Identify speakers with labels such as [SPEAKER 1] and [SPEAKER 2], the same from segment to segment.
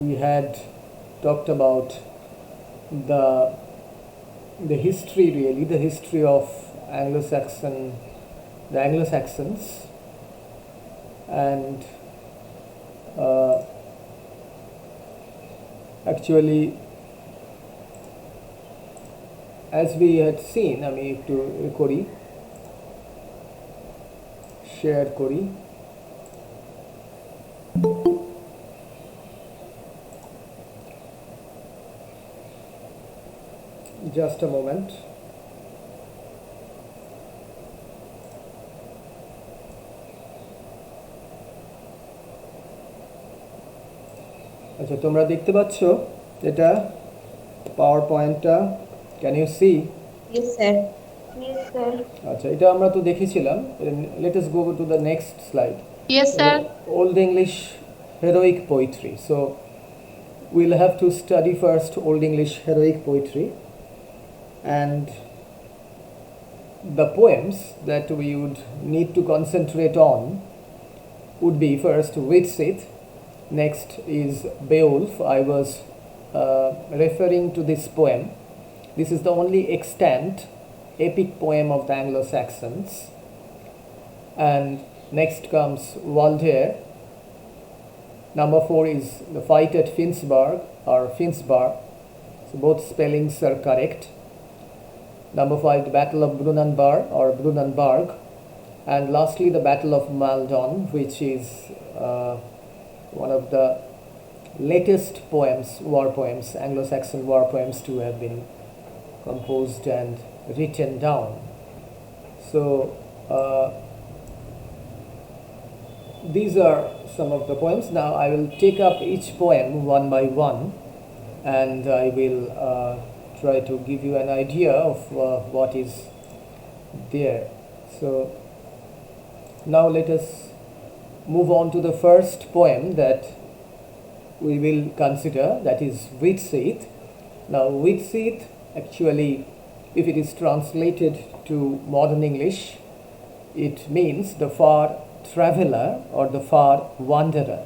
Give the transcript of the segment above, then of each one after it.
[SPEAKER 1] We had talked about the history, really the history of the Anglo Saxons, and actually, as we had seen, আমি একটু করি share করি। Just a moment. আচ্ছা, তোমরা দেখতে পাচ্ছ এটা পাওয়ার পয়েন্টটা? Can you see?
[SPEAKER 2] Yes, sir. Yes, sir.
[SPEAKER 1] আচ্ছা, এটা আমরা তো দেখেছিলাম। Let us go to the next slide.
[SPEAKER 2] Yes, sir.
[SPEAKER 1] Old English heroic poetry. So we'll have to study first Old English heroic poetry, and the poems that we would need to concentrate on would be first Widsith, next is Beowulf. I was referring to this poem. This is the only extant epic poem of the Anglo Saxons. And next comes Walder. Number 4 is The Fight at Finnsburg or Finnsburg. So both spellings are correct. Number 5, The Battle of Brunanburh or Brunanburg. And lastly, The Battle of Maldon, which is one of the latest poems, war poems, Anglo-Saxon war poems to have been composed and written down. So these are some of the poems. Now I will take up each poem one by one, and I will try to give you an idea of what is there. So now let us move on to the first poem that we will consider, that is Widsith. Now Widsith, actually, if it is translated to modern English, it means the far traveler or the far wanderer,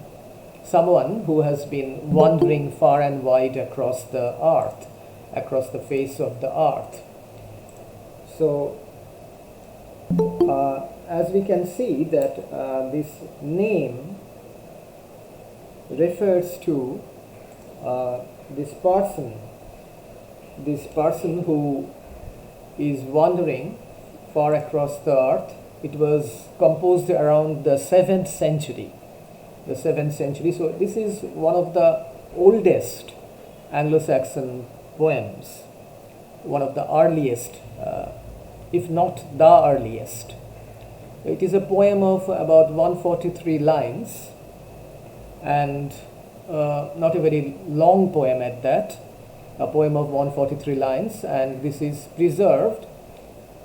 [SPEAKER 1] someone who has been wandering far and wide across the earth, across the face of the earth. So as we can see that this name refers to this person who is wandering far across the earth. It was composed around the 7th century. So this is one of the oldest Anglo-Saxon poems, one of the earliest, if not the earliest. It is a poem of about 143 lines, and not a very long poem at that, a poem of 143 lines, and this is preserved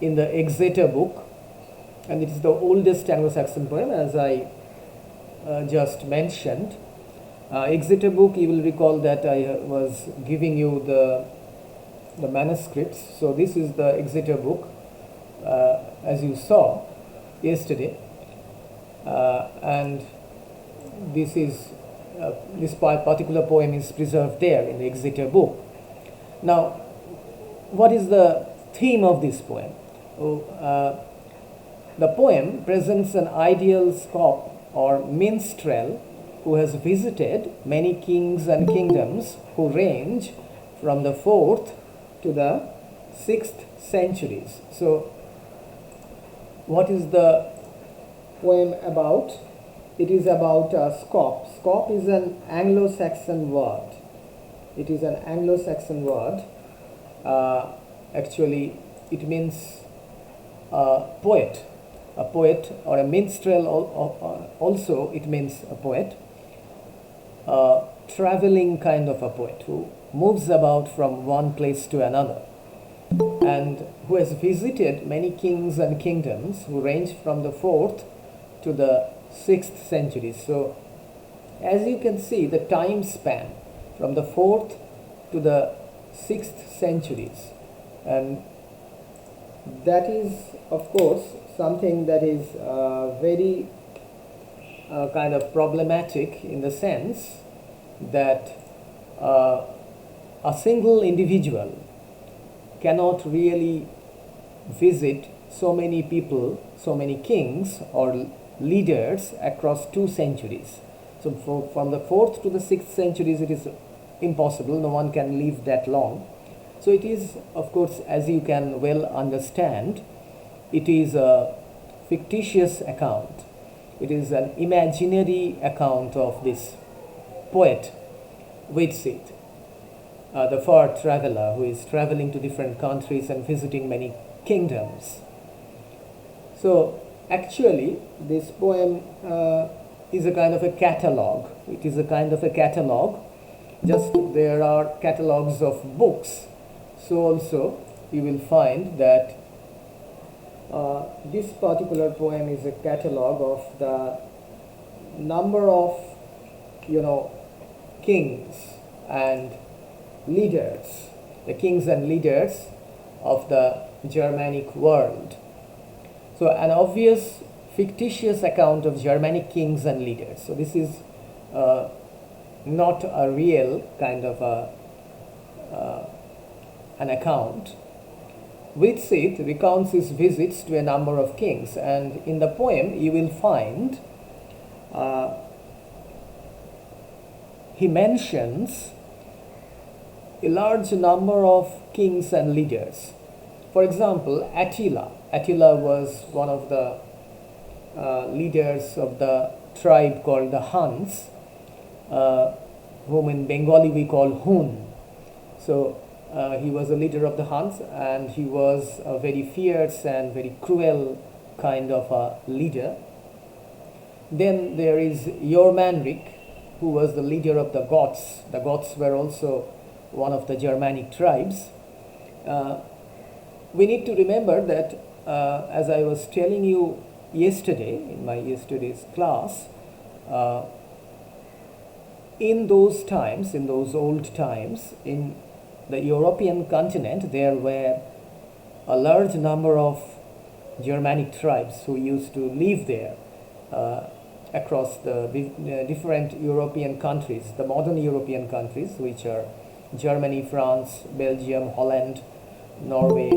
[SPEAKER 1] in the Exeter book, and it is the oldest Anglo-Saxon poem, as I just mentioned. Exeter book, you will recall that I was giving you the manuscripts. So this is the Exeter book, as you saw yesterday, and this particular poem is preserved there in the Exeter book. Now, what is the theme of this poem? The poem presents an ideal scop or minstrel who has visited many kings and kingdoms who range from the 4th to the 6th centuries. So what is the poem about? It is about scop. Scop is an Anglo-Saxon word. It is an Anglo-Saxon word. Actually, it means poet. A poet or a minstrel also, it means a poet. Traveling kind of a poet who moves about from one place to another, and who has visited many kings and kingdoms who range from the 4th to the 6th century. So as you can see, the time span from the 4th to the 6th centuries, and that is of course something that is very kind of problematic, in the sense that a single individual cannot really visit so many people, so many kings or leaders across 2 centuries. So from the 4th to the 6th centuries, it is impossible. No one can live that long. So it is, of course, as you can well understand, it is a fictitious account. It is an imaginary account of this poet, Widsith, the far traveler who is traveling to different countries and visiting many kingdoms. So actually, this poem is a kind of a catalogue. It is a kind of a catalogue. Just there are catalogues of books. So also you will find that this particular poem is a catalogue of the number of, kings and leaders, the kings and leaders of the Germanic world. So an obvious fictitious account of Germanic kings and leaders. So this is not a real kind of an account. Widsith recounts his visits to a number of kings, and in the poem you will find he mentions a large number of kings and leaders. For example, Attila. Attila was one of the leaders of the tribe called the Huns, whom in Bengali we call Hun. So he was a leader of the Huns, and he was a very fierce and very cruel kind of a leader. Then there is Jormanrik, who was the leader of the Goths. The Goths were also one of the Germanic tribes. We need to remember that, as I was telling you yesterday, in my yesterday's class, in those times, in those old times, in the European continent, there were a large number of Germanic tribes who used to live there across the different European countries, the modern European countries, which are Germany, France, Belgium, Holland, Norway,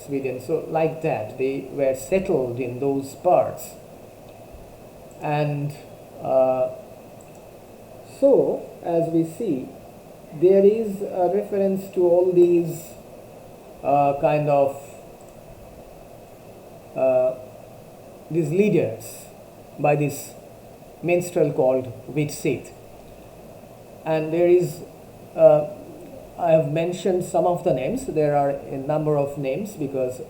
[SPEAKER 1] Sweden. So like that, they were settled in those parts. And so, as we see, there is a reference to all these these leaders by this minstrel called Widsith. And there is, I have mentioned some of the names. There are a number of names because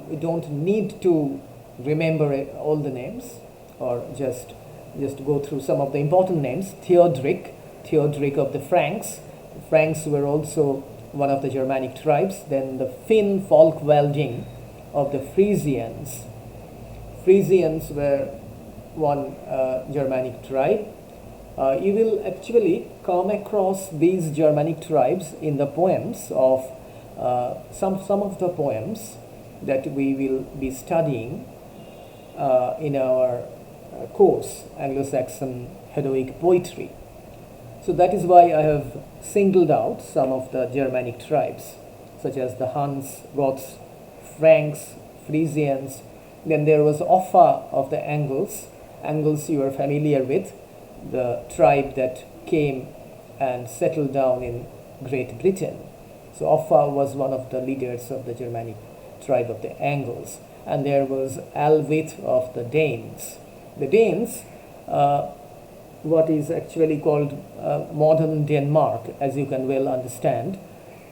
[SPEAKER 1] we don't need to remember all the names, or just go through some of the important names. Theodoric of the Franks. The Franks were also one of the Germanic tribes. Then the Finn Folkvalding of the Frisians. Frisians were one Germanic tribe. You will actually come across these Germanic tribes in the poems of some of the poems that we will be studying in our course, Anglo Saxon Heroic Poetry. So that is why I have singled out some of the Germanic tribes, such as the Huns, Goths, Franks, Frisians. Then there was Offa of the Angles. Angles you are familiar with, the tribe that came and settled down in Great Britain. So Offa was one of the leaders of the Germanic tribe of the Angles. And there was Alwith of the Danes. The Danes, what is actually called modern Denmark, as you can well understand,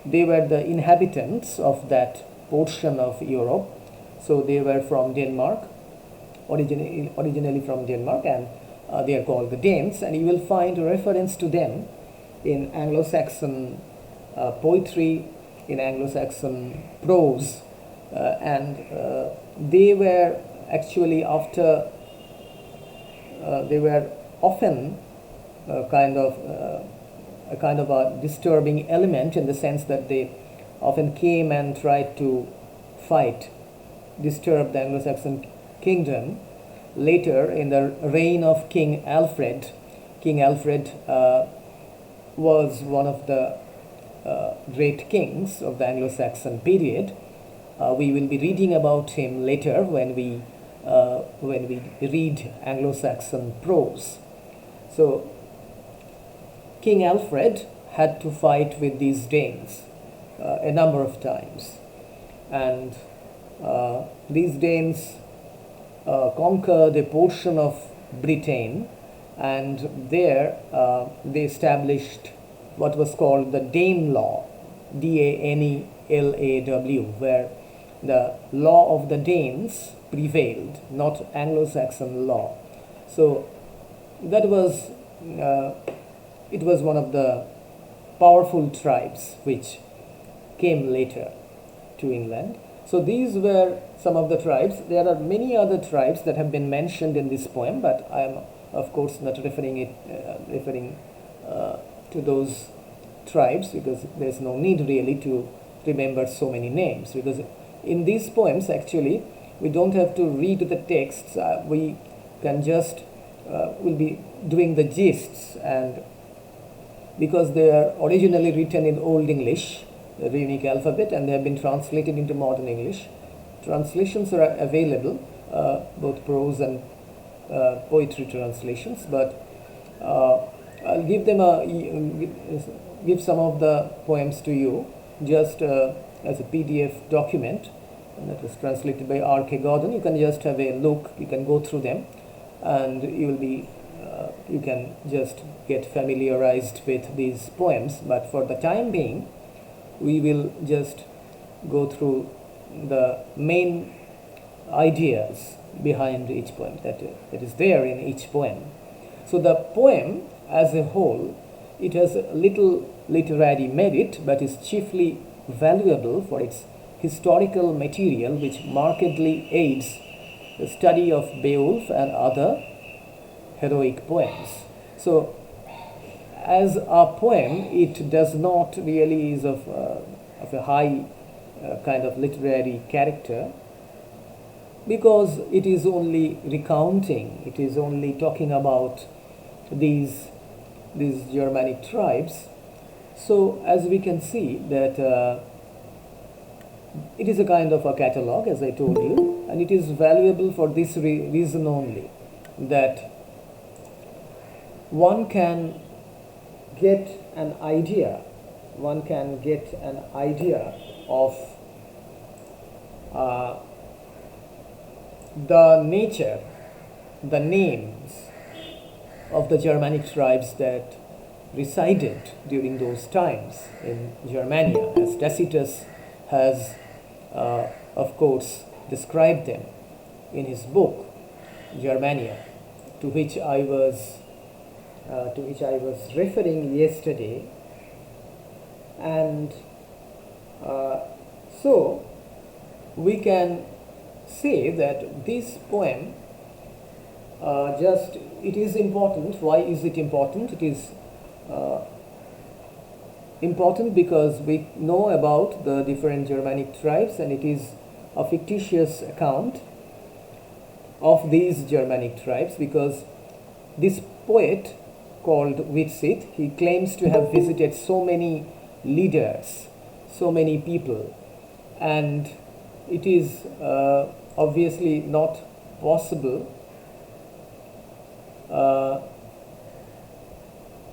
[SPEAKER 1] they were the inhabitants of that portion of Europe. So they were from Denmark, originally from Denmark, and they are called the Danes. And you will find a reference to them in Anglo Saxon poetry, in Anglo Saxon prose, and they were actually they were often a kind of a disturbing element, in the sense that they often came and tried to disturb the Anglo-Saxon kingdom. Later, in the reign of King Alfred was one of the great kings of the Anglo Saxon period. We will be reading about him later when we read Anglo Saxon prose. So, King Alfred had to fight with these Danes a number of times, and these Danes conquered a portion of Britain, and there they established what was called the Danelaw, Danelaw, where the law of the Danes prevailed, not Anglo-Saxon law. So that was it was one of the powerful tribes which came later to England. So these were some of the tribes. There are many other tribes that have been mentioned in this poem, but I am of course not referring to those tribes, because there's no need really to remember so many names, because in these poems actually we don't have to read the texts. We can just will be doing the gists, and because they are originally written in Old English, the runic alphabet, and they have been translated into modern English. Translations are available, both prose and poetry translations, but I'll give some of the poems to you just as a PDF document, and that was translated by R.K. Gordon. You can just have a look, you can go through them, and you can just get familiarized with these poems. But for the time being, we will just go through the main ideas behind each poem that is there in each poem. So the poem as a whole, it has little literary merit, but is chiefly valuable for its historical material, which markedly aids the study of Beowulf and other heroic poems. So as a poem, it does not really is of a high kind of literary character, because it is only recounting, it is only talking about these Germanic tribes. So as we can see that it is a kind of a catalogue, as I told you, and it is valuable for this reason only, that one can get an idea of the nature, the names of the Germanic tribes that resided during those times in Germania, as Tacitus has, of course, described them in his book Germania, to which I was referring yesterday. And so we can say that this poem it is important. Why is it important? It is important because we know about the different Germanic tribes, and it is a fictitious account of these Germanic tribes, because this poet called Witzit, he claims to have visited so many leaders, so many people, and it is obviously not possible.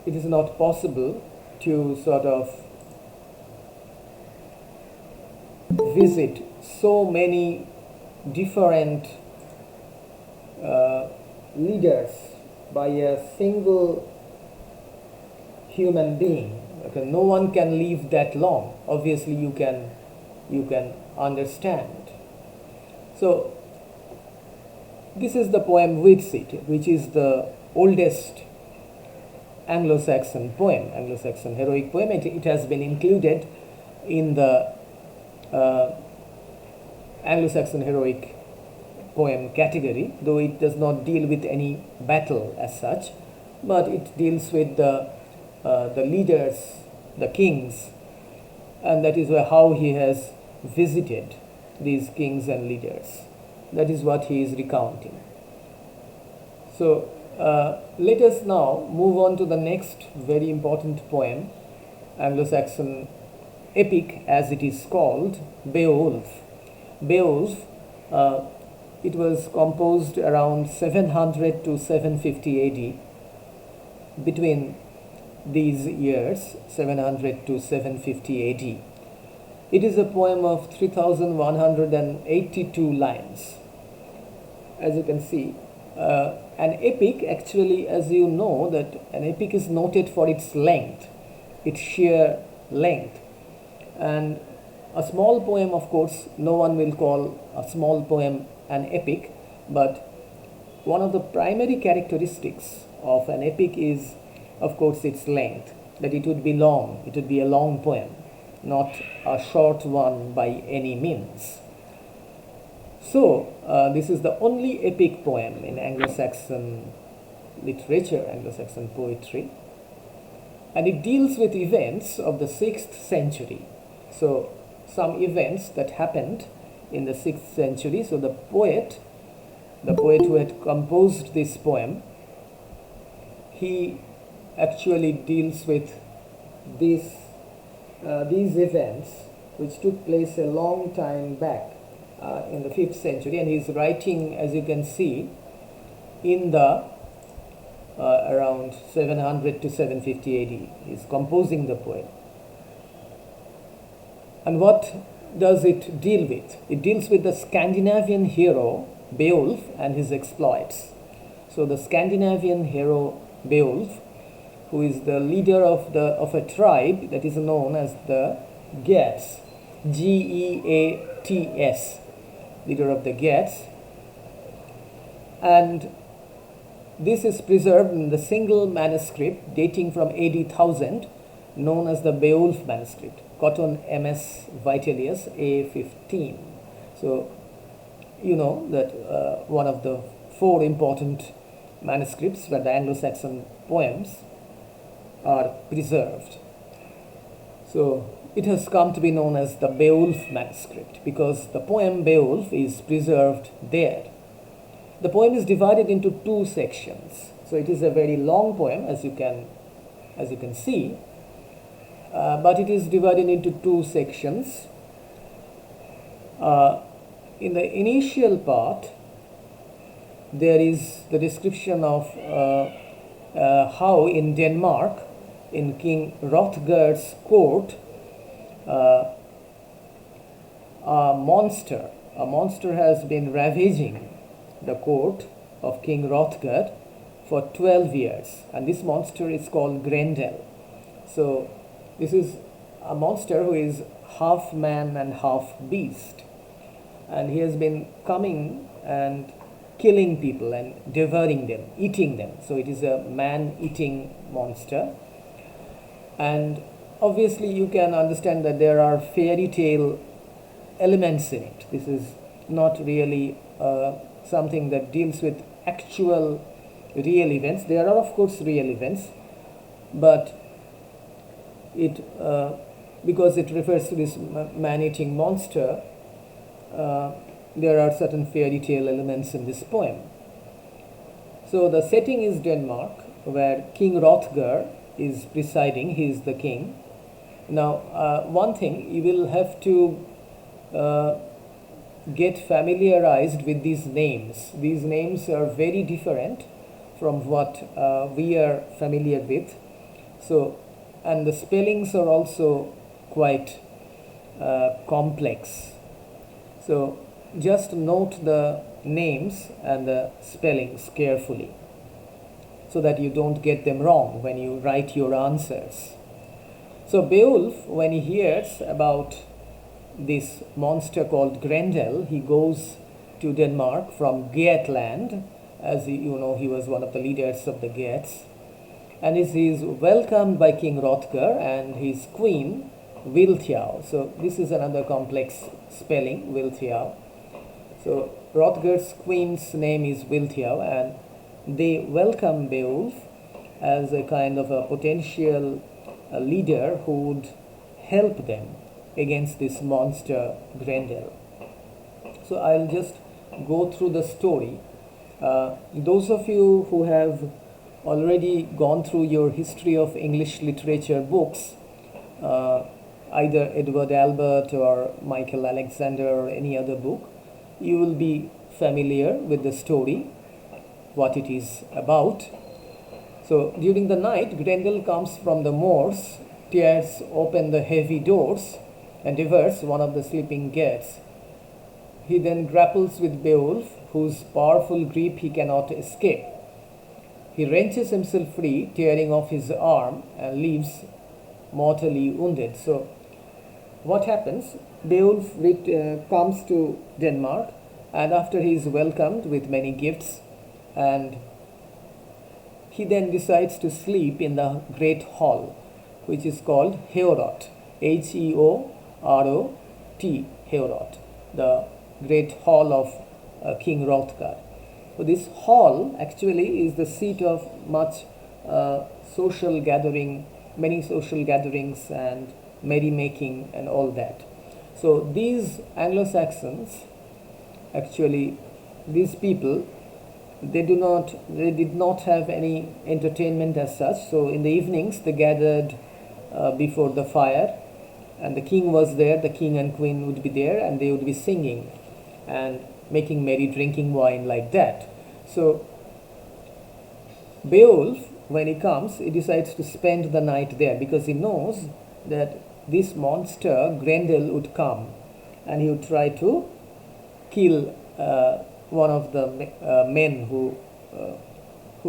[SPEAKER 1] It is not possible to sort of visit so many different leaders by a single human being. Okay, no one can live that long. Obviously, you can understand. So this is the poem Witzit, which is the oldest Anglo-Saxon poem, Anglo-Saxon heroic poem. It has been included in the Anglo-Saxon heroic poem category, though it does not deal with any battle as such, but it deals with the leaders, the kings, and that is how he has visited these kings and leaders. That is what he is recounting. So Let us now move on to the next very important poem, Anglo-Saxon epic as it is called, Beowulf. Beowulf, it was composed around 700 to 750 AD. Between these years, 700 to 750 AD. It is a poem of 3182 lines. As you can see, an epic, actually, as you know, that an epic is noted for its length, its sheer length. And a small poem, of course, no one will call a small poem an epic, but one of the primary characteristics of an epic is, of course, its length, that it would be long, it would be a long poem, not a short one by any means. So, this is the only epic poem in Anglo-Saxon literature, Anglo-Saxon poetry, and it deals with events of the 6th century. So, some events that happened in the 6th century. So, the poet who had composed this poem, he actually deals with these events which took place a long time back in the 5th century, and he's writing, as you can see, in the around 700 to 750 AD. He's composing the poem. And what does it deal with? It deals with the Scandinavian hero Beowulf and his exploits. So the Scandinavian hero Beowulf, who is the leader of a tribe that is known as the Geats, Geats, leader of the Geats, and this is preserved in the single manuscript dating from AD 1000, known as the Beowulf manuscript, Cotton MS Vitellius A15. So you know that one of the 4 important manuscripts where the Anglo-Saxon poems are preserved. So it has come to be known as the Beowulf manuscript because the poem Beowulf is preserved there. The poem is divided into 2 sections. So it is a very long poem, as you can see, but it is divided into 2 sections. In the initial part, there is the description of how in Denmark, in King Hrothgar's court, a monster has been ravaging the court of King Hrothgar for 12 years, and this monster is called Grendel. So this is a monster who is half man and half beast, and he has been coming and killing people and devouring them, eating them. So it is a man-eating monster. And obviously you can understand that there are fairy tale elements in it. This is not really something that deals with actual real events. There are, of course, real events, but it because it refers to this man-eating monster, there are certain fairy tale elements in this poem. So the setting is Denmark, where King Hrothgar is presiding. He is the king. Now, one thing, you will have to get familiarized with these names. These names are very different from what we are familiar with. So, and the spellings are also quite complex. So, just note the names and the spellings carefully so that you don't get them wrong when you write your answers. So Beowulf, when he hears about this monster called Grendel, he goes to Denmark from Geatland. As you know, he was one of the leaders of the Geats, and he is welcomed by King Hrothgar and his queen Wilthiau. So this is another complex spelling, Wilthiau. So Hrothgar's queen's name is Wilthiau, and they welcome Beowulf as a kind of a potential leader who would help them against this monster Grendel. So I'll just go through the story. Those of you who have already gone through your history of English literature books, either Edward Albert or Michael Alexander or any other book, you will be familiar with the story, what it is about. So during the night, Grendel comes from the moors, tears open the heavy doors, and devours one of the sleeping guards. He then grapples with Beowulf, whose powerful grip he cannot escape. He wrenches himself free, tearing off his arm, and leaves mortally wounded. So, what happens? Beowulf comes to Denmark, and after he is welcomed with many gifts, and he then decides to sleep in the great hall, which is called Heorot, Heorot, Heorot, the great hall of King Hrothgar. So this hall actually is the seat of much social gathering, many social gatherings and merrymaking and all that. So these Anglo-Saxons, actually these people, they did not have any entertainment as such. So in the evenings they gathered before the fire, and the king was there, the king and queen would be there, and they would be singing and making merry, drinking wine like that. So Beowulf, when he comes, he decides to spend the night there because he knows that this monster Grendel would come and he would try to kill one of the men who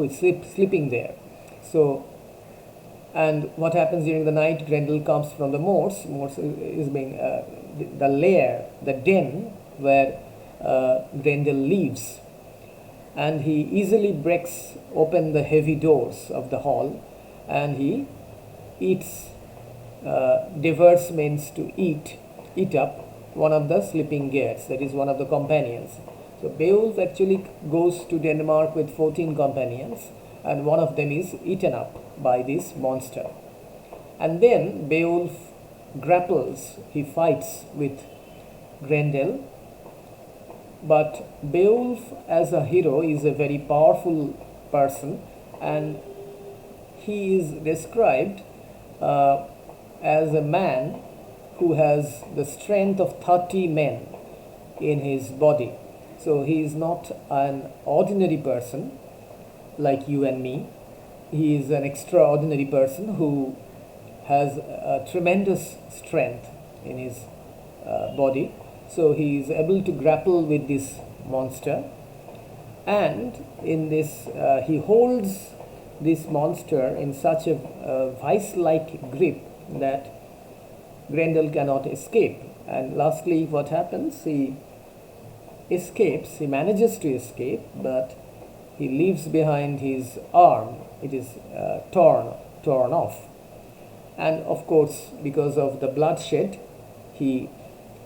[SPEAKER 1] is sleeping there. So, and what happens during the night? Grendel comes from the moors. Moors is being the lair, the den where Grendel lives, and he easily breaks open the heavy doors of the hall, and he devours, means to eat up one of the sleeping guards, that is one of the companions. So Beowulf actually goes to Denmark with 14 companions, and one of them is eaten up by this monster. And then Beowulf grapples, he fights with Grendel. But Beowulf as a hero is a very powerful person, and he is described as a man who has the strength of 30 men in his body. So he is not an ordinary person like you and me. He is an extraordinary person who has a tremendous strength in his body. So he is able to grapple with this monster, and in this he holds this monster in such a vice-like grip that Grendel cannot escape. And lastly, what happens? He escapes, he manages to escape, but he leaves behind his arm. It is torn off. And of course, because of the bloodshed, he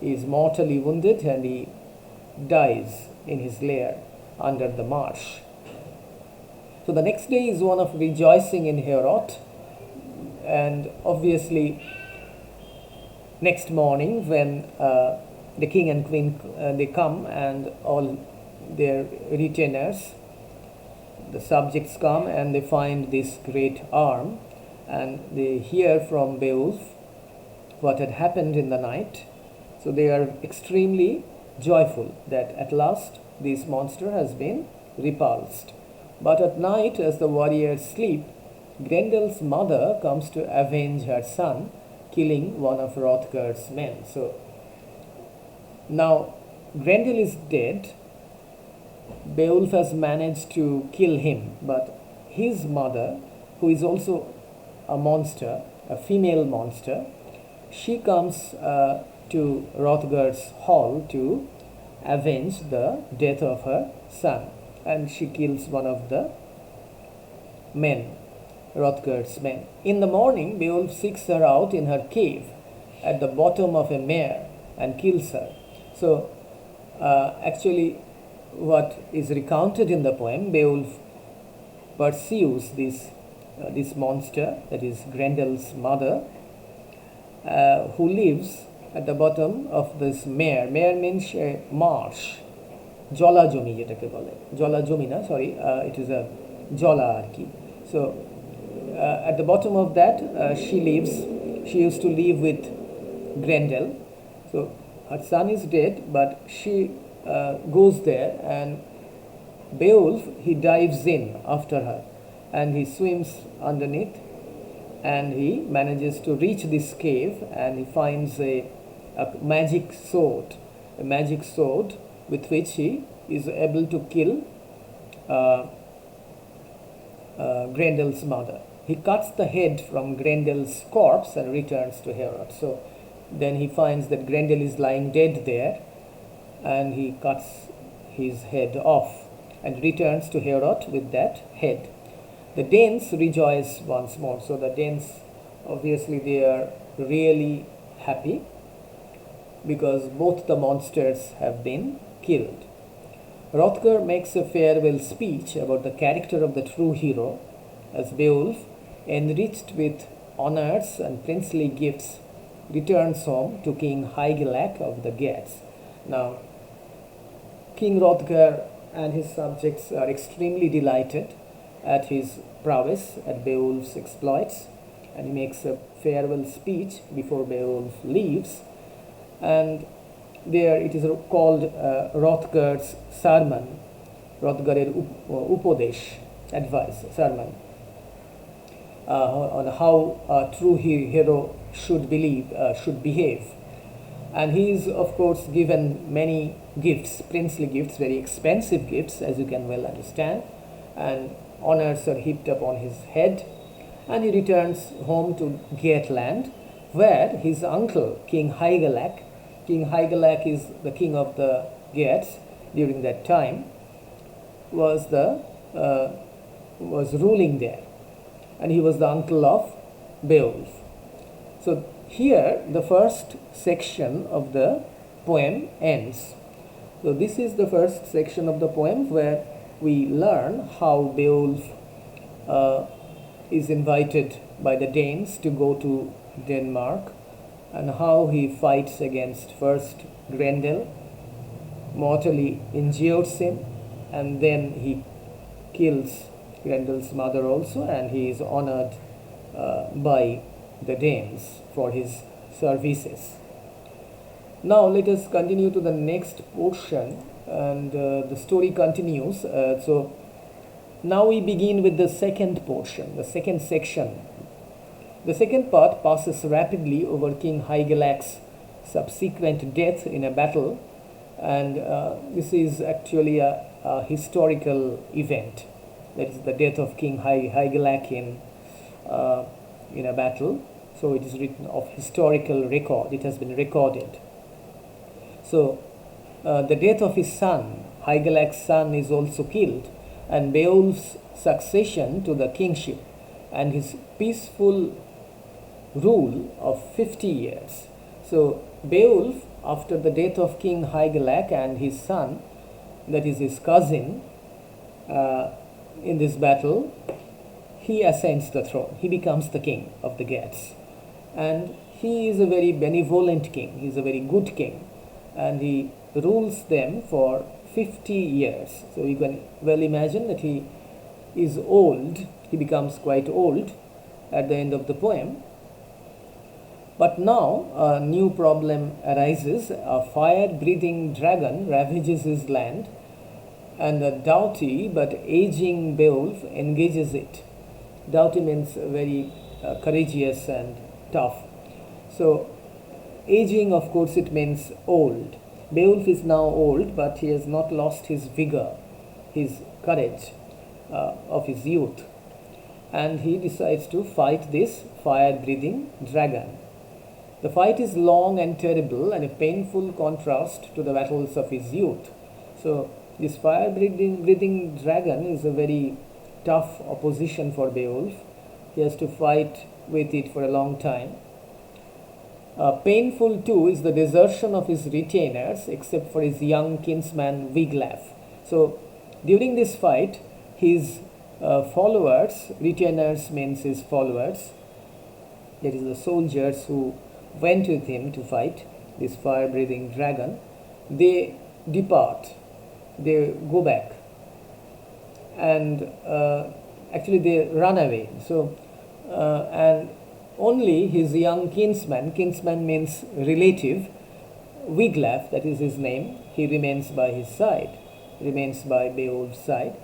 [SPEAKER 1] is mortally wounded and he dies in his lair under the marsh. So the next day is one of rejoicing in Heorot, and obviously next morning when the king and queen they come, and all their retainers, the subjects come, and they find this great arm, and they hear from Beowulf what had happened in the night. So they are extremely joyful that at last this monster has been repulsed. But at night, as the warriors sleep, Grendel's mother comes to avenge her son, killing one of Hrothgar's men. So now Grendel is dead. Beowulf has managed to kill him, but his mother, who is also a monster, a female monster, she comes to Hrothgar's hall to avenge the death of her son, and she kills one of the men, Hrothgar's men. In the morning, Beowulf seeks her out in her cave at the bottom of a mere and kills her. So actually what is recounted in the poem, Beowulf pursues this monster, that is Grendel's mother, who lives at the bottom of this mere. Mere means a marsh, জলা জমি যেটাকে বলে, জলা জমি না, sorry, it is a জলা আর কি. So at the bottom of that she used to live with Grendel. So her son is dead, but she goes there, and Beowulf, he dives in after her and he swims underneath, and he manages to reach this cave, and he finds a magic sword with which he is able to kill Grendel's mother. He cuts the head from Grendel's corpse and returns to Herod. So then he finds that Grendel is lying dead there, and he cuts his head off and returns to Herod with that head. The Danes rejoice once more. So the Danes, obviously, they are really happy because both the monsters have been killed. Hrothgar makes a farewell speech about the character of the true hero, as Beowulf, enriched with honors and princely gifts, returns home to King Hygelac of the Geats. Now, King Hrothgar and his subjects are extremely delighted at his prowess, at Beowulf's exploits, and he makes a farewell speech before Beowulf leaves. And there it is called Hrothgar's sermon, Hrothgarer Upodesh, advice, sermon, on how a true hero should behave. And he is, of course, given many gifts, princely gifts, very expensive gifts, as you can well understand, and honors are heaped upon his head, and he returns home to Geatland, where his uncle, King Hygelac is the king of the Geats during that time, was ruling there, and he was the uncle of Beowulf. So here the first section of the poem ends. So this is the first section of the poem where we learn how Beowulf is invited by the Danes to go to Denmark, and how he fights against first Grendel, mortally injures him, and then he kills Grendel's mother also, and he is honored by the Danes for his services. Now let us continue to the next portion, and the story continues. So now we begin with the second portion, the second section. The second part passes rapidly over King Hygelac's subsequent death in a battle, and this is actually a historical event. That is the death of King Hygelac in a battle. So it is written of historical record. It has been recorded. So the death of his son, Hygelac's son, is also killed, and Beowulf's succession to the kingship and his peaceful rule of 50 years. So Beowulf, after the death of King Hygelac and his son, that is his cousin, in this battle, he ascends the throne. He becomes the king of the Geats, and he is a very benevolent king. He is a very good king, and he rules them for 50 years. So you can well imagine that he is old. He becomes quite old at the end of the poem. But now a new problem arises. A fire-breathing dragon ravages his land, and a doughty but aging Beowulf engages it. Doughty means very courageous and tough. So aging, of course, it means old. Beowulf is now old, but he has not lost his vigor, his courage of his youth, and he decides to fight this fire-breathing dragon. The fight is long and terrible, and a painful contrast to the battles of his youth. So this fire-breathing dragon is a very tough opposition for Beowulf. He has to fight with it for a long time. Painful too is the desertion of his retainers, except for his young kinsman Wiglaf. So during this fight, his followers, retainers means his followers, that is the soldiers who went with him to fight this fire-breathing dragon, they depart. they go back, and actually they run away. So and only his young kinsman means relative, Wiglaf, that is his name, he remains by his side, remains by Beowulf's side.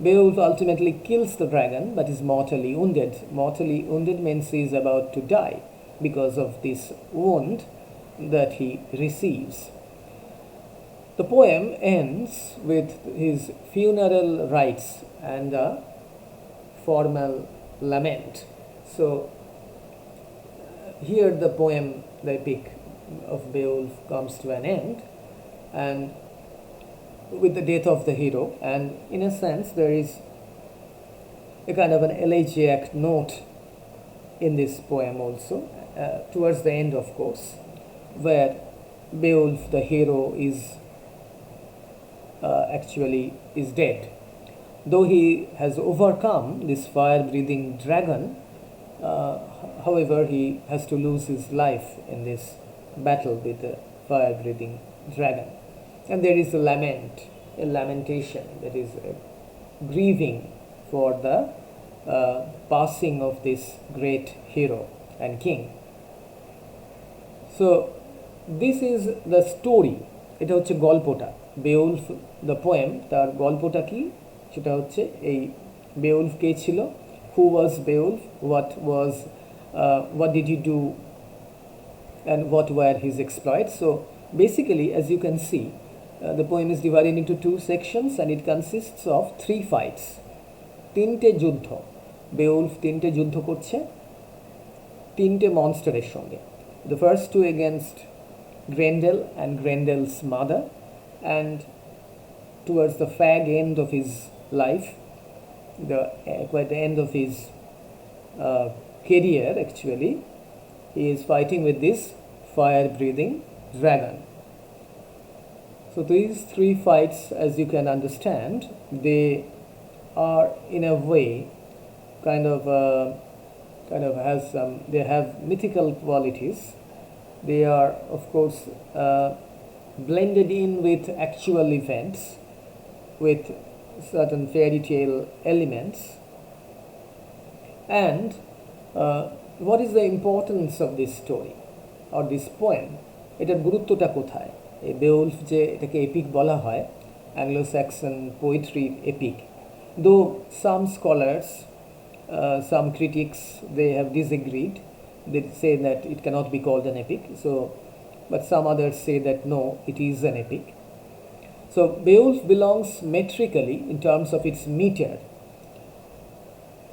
[SPEAKER 1] Beowulf ultimately kills the dragon but is mortally wounded. Mortally wounded means he is about to die because of this wound that he receives. The poem ends with his funeral rites and a formal lament. So here the poem, the epic of Beowulf, comes to an end, and with the death of the hero, and in a sense there is a kind of an elegiac note in this poem also, towards the end of course, where Beowulf the hero is actually is dead. Though he has overcome this fire-breathing dragon, however, he has to lose his life in this battle with the fire-breathing dragon. And there is a lamentation, that is grieving for the passing of this great hero and king. So this is the story. এটা হচ্ছে গল্পটা, বেউলফ the poem, তার গল্পটা কি সেটা হচ্ছে এই বেউলফ কে ছিল, who was Beowulf, what did he do, and what were his exploits. So basically, as you can see, the poem is divided into two sections and it consists of 3 fights. তিনটে যুদ্ধ, বেউলফ তিনটে যুদ্ধ করছে তিনটে মনস্টারের সঙ্গে. The first two against Grendel and Grendel's mother, and towards the fag end of his life, quite the end of his career actually, he is fighting with this fire-breathing dragon. So these 3 fights, as you can understand, they are in a way kind of they have mythical qualities. They are of course blended in with actual events, with certain fairy tale elements. And what is the importance of this story or this poem? এটার গুরুত্বটা কোথায়? এই বেউলফ যে এটাকে epic বলা হয়, Anglo Saxon poetry epic, though some scholars, some critics, they have disagreed. They say that it cannot be called an epic. So, but some others say that no, it is an epic. So Beowulf belongs metrically in terms of its meter,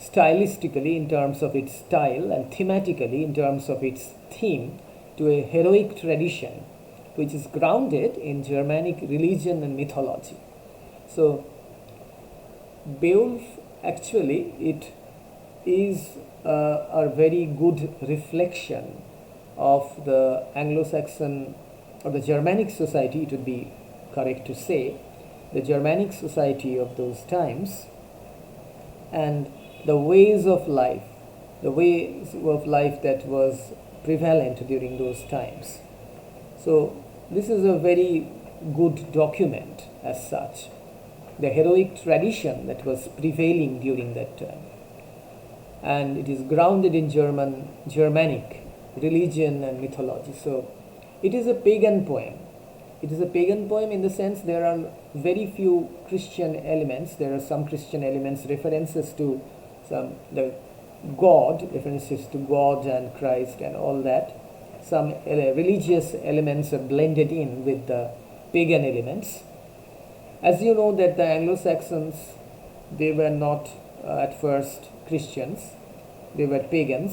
[SPEAKER 1] stylistically in terms of its style, and thematically in terms of its theme, to a heroic tradition which is grounded in Germanic religion and mythology. So Beowulf actually, it is a very good reflection of the Anglo-Saxon or the Germanic society, it would be correct to say, the Germanic society of those times, and the ways of life that was prevalent during those times. So this is a very good document as such, the heroic tradition that was prevailing during that time. And it is grounded in Germanic religion and mythology. So it is a pagan poem. It is a pagan poem in the sense there are very few Christian elements. There are some Christian elements, references to references to God and Christ and all that. Some religious elements are blended in with the pagan elements. As you know that the Anglo-Saxons, they were not at first Christians, they were pagans,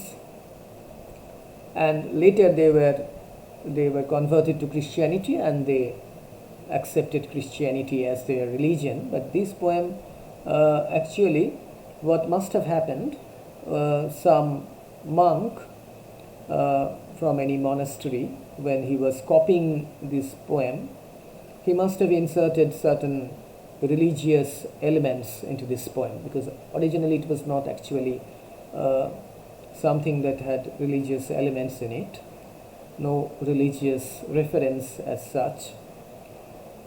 [SPEAKER 1] and later they were converted to Christianity and they accepted Christianity as their religion. But this poem actually, what must have happened, some monk from any monastery, when he was copying this poem, he must have inserted certain religious elements into this poem, because originally it was not actually something that had religious elements in it, no religious reference as such.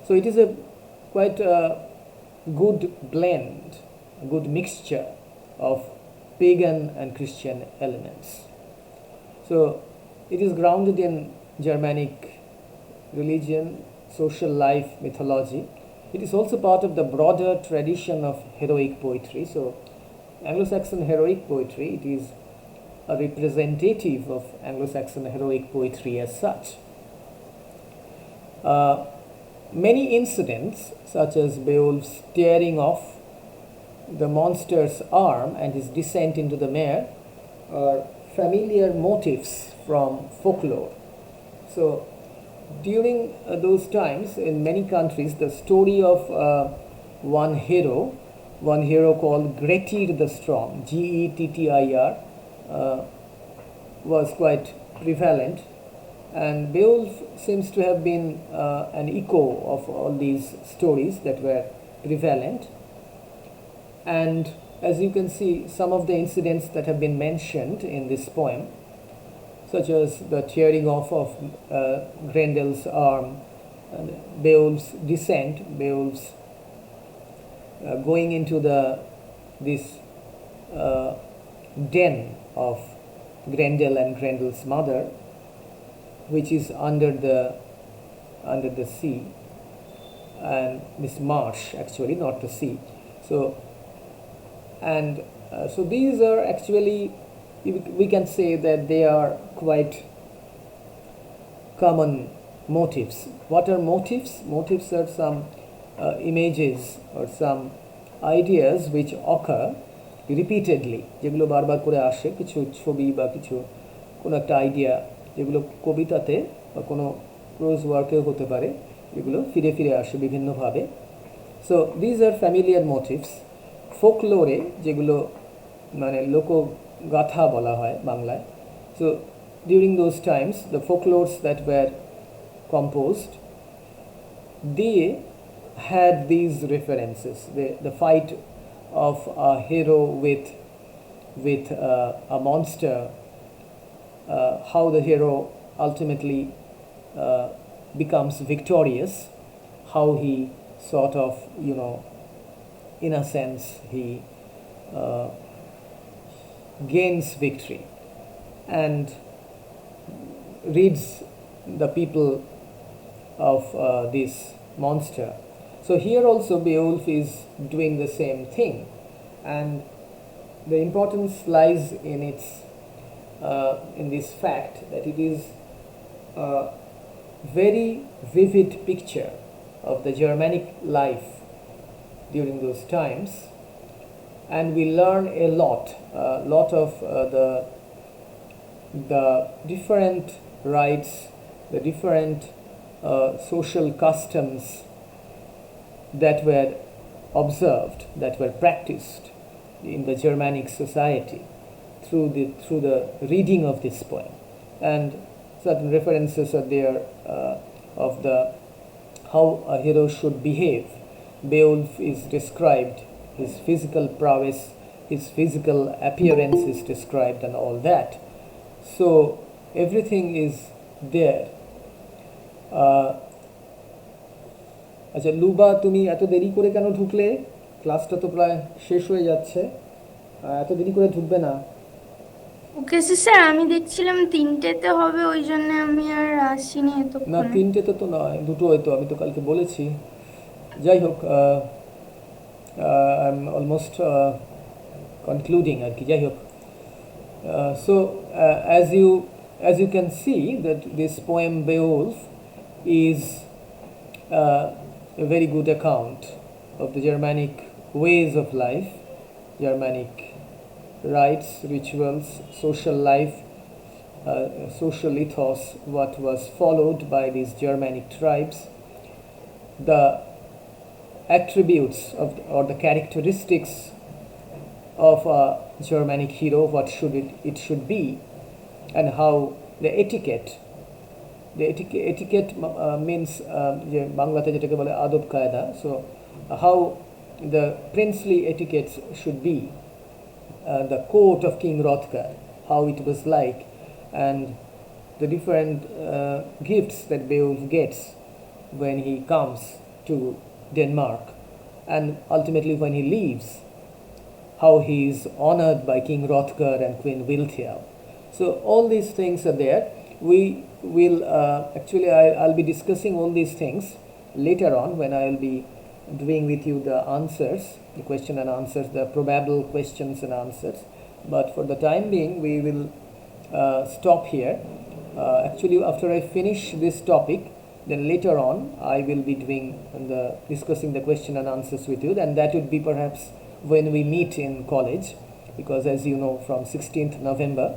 [SPEAKER 1] So it is a quite a good blend, a good mixture of pagan and Christian elements. So it is grounded in Germanic religion, social life, mythology. It is also part of the broader tradition of heroic poetry. So Anglo-Saxon heroic poetry, it is a representative of Anglo-Saxon heroic poetry as such. Many incidents, such as Beowulf's tearing off the monster's arm and his descent into the mere, are familiar motifs from folklore. So during those times, in many countries, the story of one hero called Grettir the Strong, Gettir, was quite prevalent, and Beowulf seems to have been an echo of all these stories that were prevalent. And as you can see, some of the incidents that have been mentioned in this poem, such as the tearing off of Grendel's arm, Beowulf's descent, Beowulf's going into this den of Grendel and Grendel's mother, which is under the sea, and this marsh, actually, not the sea. So these are actually, we can say that they are quite common motifs. What are motifs? Motifs are some images or some ideas which occur repeatedly, যেগুলো বারবার করে আসে, কিছু ছবি বা কিছু কোনো একটা আইডিয়া, যেগুলো কবিতাতে বা কোনো প্রোজ ওয়ার্কেও হতে পারে, এগুলো ফিরে ফিরে আসে বিভিন্নভাবে। So these are familiar motifs. ফোকলোরে, যেগুলো মানে লোকগাথা বলা হয় বাংলায়, so during those times the folklores that were composed, they had these references, the fight of a hero with a monster, how the hero ultimately becomes victorious, how he sort of, in a sense, he gains victory and rids the people of this monster. So here also Beowulf is doing the same thing, and the importance lies in this fact that it is a very vivid picture of the Germanic life during those times, and we learn a lot of the different rites, the different social customs that were observed, that were practiced in the Germanic society through the reading of this poem. And certain references are there of how a hero should behave. Beowulf is described, his physical prowess, his physical appearance is described, and all that. So everything is there. আচ্ছা Luba, তুমি এত দেরি করে কেন ঢুকলে? ক্লাসটা তো প্রায় শেষ হয়ে যাচ্ছে, এত দেরি করে ঢুকবে না।
[SPEAKER 3] ওকে স্যার, আমি দেখছিলাম 3টেতে হবে, ওই জন্য আমি আর আসিনি
[SPEAKER 1] না,
[SPEAKER 3] এতক্ষণ।
[SPEAKER 1] 3টেতে তো নয়, 2টো হয়তো, আমি তো কালকে বলেছি। যাই হোক, আই এম অলমোস্ট কনক্লুডিং আর কি। যাই হোক, so as you can see that this poem Beowulf is a very good account of the Germanic ways of life, Germanic rites, rituals, social life, social ethos, what was followed by these Germanic tribes, the attributes or the characteristics of a Germanic hero, what it should be, and how the etiquette means যে বাংলাতে যেটাকে বলে আদব কায়দা, so how the princely etiquettes should be, the court of King Hrothgar, how it was like, and the different gifts that Beowulf gets when he comes to Denmark, and ultimately when he leaves, how he is honored by King Hrothgar and Queen Wilthia. So all these things are there. We will I'll be discussing all these things later on when I will be doing with you the answers, the question and answers, the probable questions and answers. But for the time being, we will stop here. After I finish this topic, then later on I will be discussing the question and answers with you, and that would be perhaps when we meet in college, because as you know, from 16th November